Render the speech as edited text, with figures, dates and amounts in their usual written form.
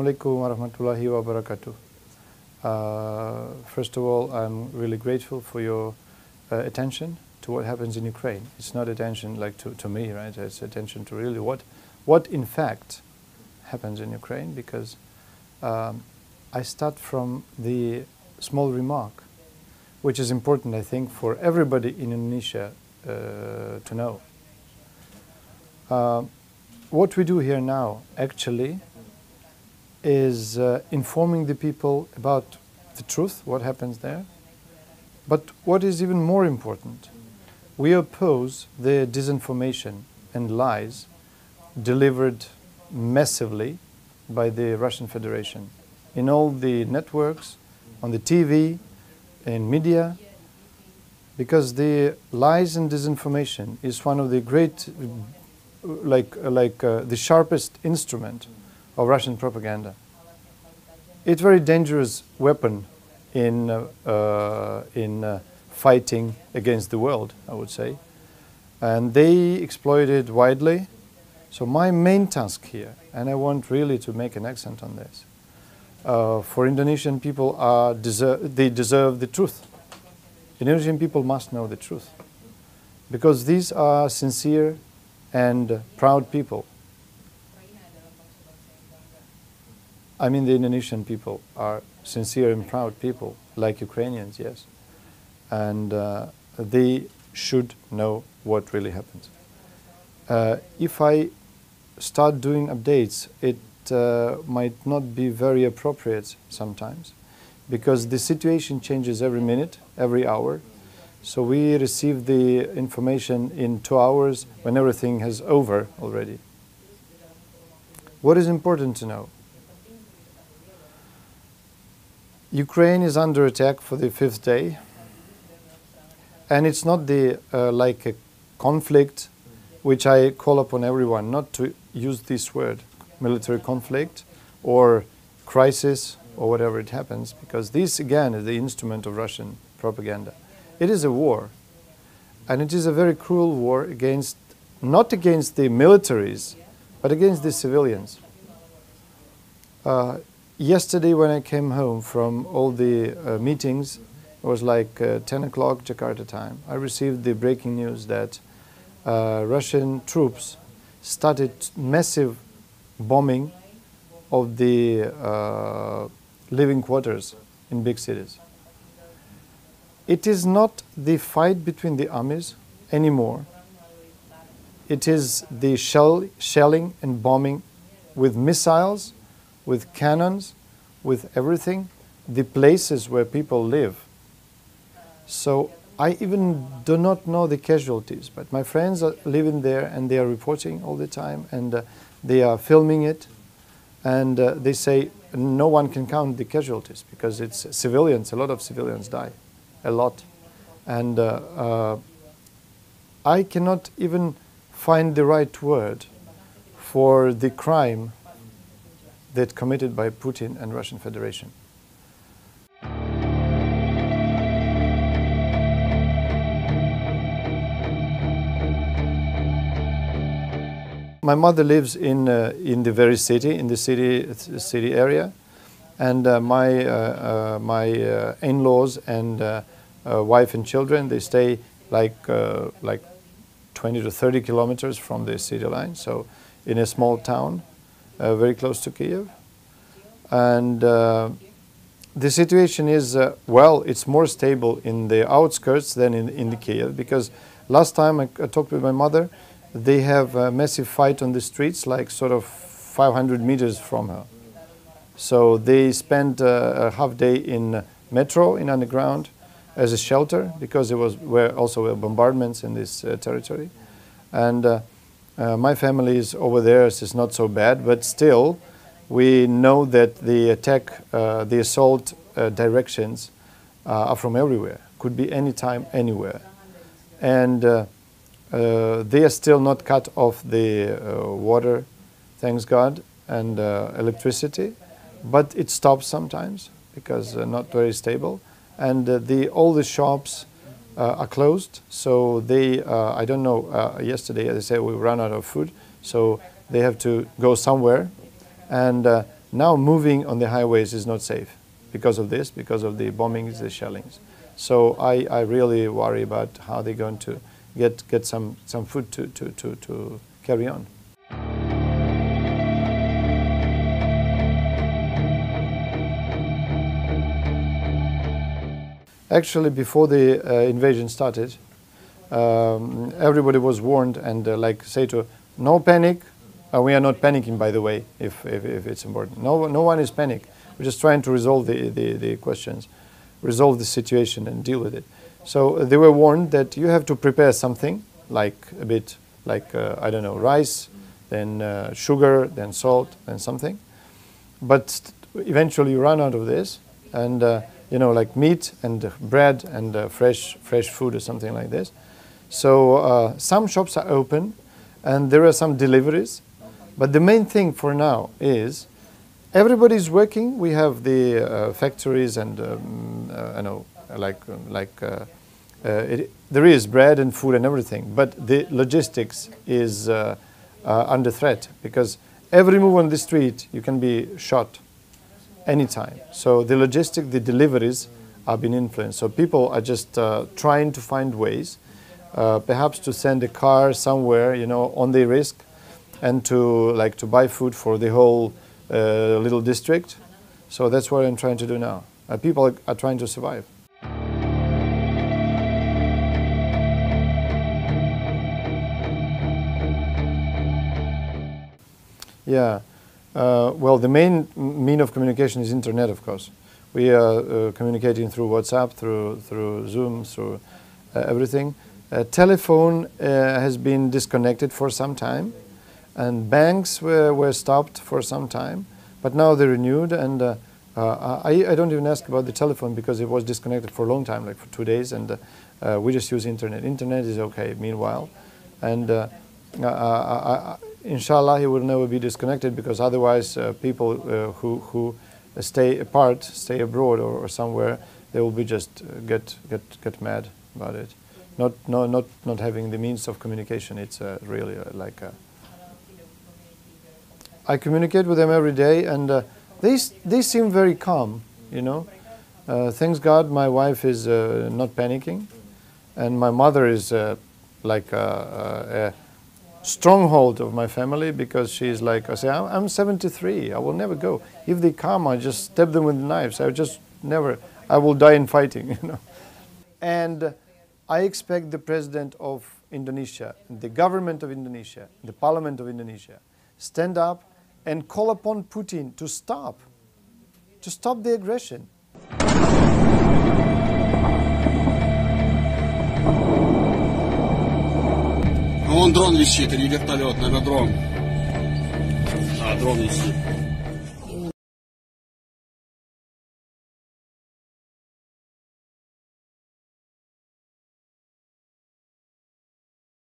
Assalamualaikum warahmatullahi wabarakatuh. First of all, I'm really grateful for your attention to what happens in Ukraine. It's not attention like to me, right? It's attention to really what in fact happens in Ukraine, because I start from the small remark, which is important, I think, for everybody in Indonesia to know. What we do here now, actually, is informing the people about the truth, what happens there. But what is even more important, we oppose the disinformation and lies delivered massively by the Russian Federation in all the networks, on the TV, in media, because the lies and disinformation is one of the great, the sharpest instrument of Russian propaganda. It's a very dangerous weapon in fighting against the world, I would say. And they exploit it widely. So my main task here, and I want really to make an accent on this, for Indonesian people, they deserve the truth. Indonesian people must know the truth, because these are sincere and proud people. I mean, the Indonesian people are sincere and proud people, like Ukrainians, yes. And they should know what really happens. If I start doing updates, it might not be very appropriate sometimes, because the situation changes every minute, every hour. So we receive the information in 2 hours when everything is over already. What is important to know? Ukraine is under attack for the 5th day, and it's not the like a conflict, which I call upon everyone not to use this word, military conflict or crisis or whatever it happens, because this again is the instrument of Russian propaganda. It is a war, and it is a very cruel war against, not against the militaries, but against the civilians. Yesterday when I came home from all the meetings, it was like 10 o'clock Jakarta time, I received the breaking news that Russian troops started massive bombing of the living quarters in big cities. It is not the fight between the armies anymore. It is the shelling and bombing with missiles, with cannons, with everything, the places where people live. So I even do not know the casualties, but my friends are living there and they are reporting all the time, and they are filming it, and they say no one can count the casualties because it's civilians, a lot of civilians die, a lot. And I cannot even find the right word for the crime that committed by Putin and Russian Federation. My mother lives in the very city, in the city area, and my in-laws and wife and children, they stay like 20 to 30 kilometers from the city line, so in a small town, very close to Kiev. And the situation is, well, it's more stable in the outskirts than in the Kiev, because last time I talked with my mother, they have a massive fight on the streets, like sort of 500 meters from her. So they spent a half day in metro, in underground, as a shelter, because there were also bombardments in this territory. And my family is over there, so it's not so bad, but still we know that the attack, the assault directions are from everywhere, could be anytime, anywhere. And they are still not cut off the water, thanks God, and electricity, but it stops sometimes because not very stable. And all the shops are closed, so they, I don't know, yesterday they said we ran out of food, so they have to go somewhere. And now moving on the highways is not safe because of this, because of the bombings, the shellings. So I really worry about how they're going to get some food to carry on. Actually, before the invasion started, everybody was warned and like say to no panic. We are not panicking, by the way, if it's important. No one is panic. We're just trying to resolve the questions, resolve the situation and deal with it. So they were warned that you have to prepare something like a bit like, I don't know, rice, then sugar, then salt, then something. But eventually you run out of this and you know, like meat and bread and fresh food or something like this. So some shops are open and there are some deliveries. But the main thing for now is everybody's working. We have the factories and I know, there is bread and food and everything. But the logistics is under threat because every move on the street you can be shot anytime. So the logistic, the deliveries are being influenced. So people are just trying to find ways, perhaps to send a car somewhere, you know, on the risk, and to buy food for the whole little district. So that's what I'm trying to do now. People are trying to survive. Yeah. Well, the main mean of communication is internet, of course. We are communicating through WhatsApp, through Zoom, through everything. Telephone has been disconnected for some time, and banks were stopped for some time, but now they're renewed. And I don't even ask about the telephone because it was disconnected for a long time, like for 2 days, and we just use internet. Internet is okay meanwhile, and inshallah, he will never be disconnected because otherwise people who stay apart, stay abroad or somewhere, they will be just get mad about it. Not having the means of communication. It's really like I communicate with them every day, and they seem very calm. You know, thanks God, my wife is not panicking, and my mother is like a stronghold of my family because she's like, I say, I'm 73, I will never go. If they come, I just stab them with knives. I will die in fighting, you know. And I expect the president of Indonesia, the government of Indonesia, the parliament of Indonesia, stand up and call upon Putin to stop the aggression. Вон дрон висит, или вертолет, наверное, дрон. Дрон висит.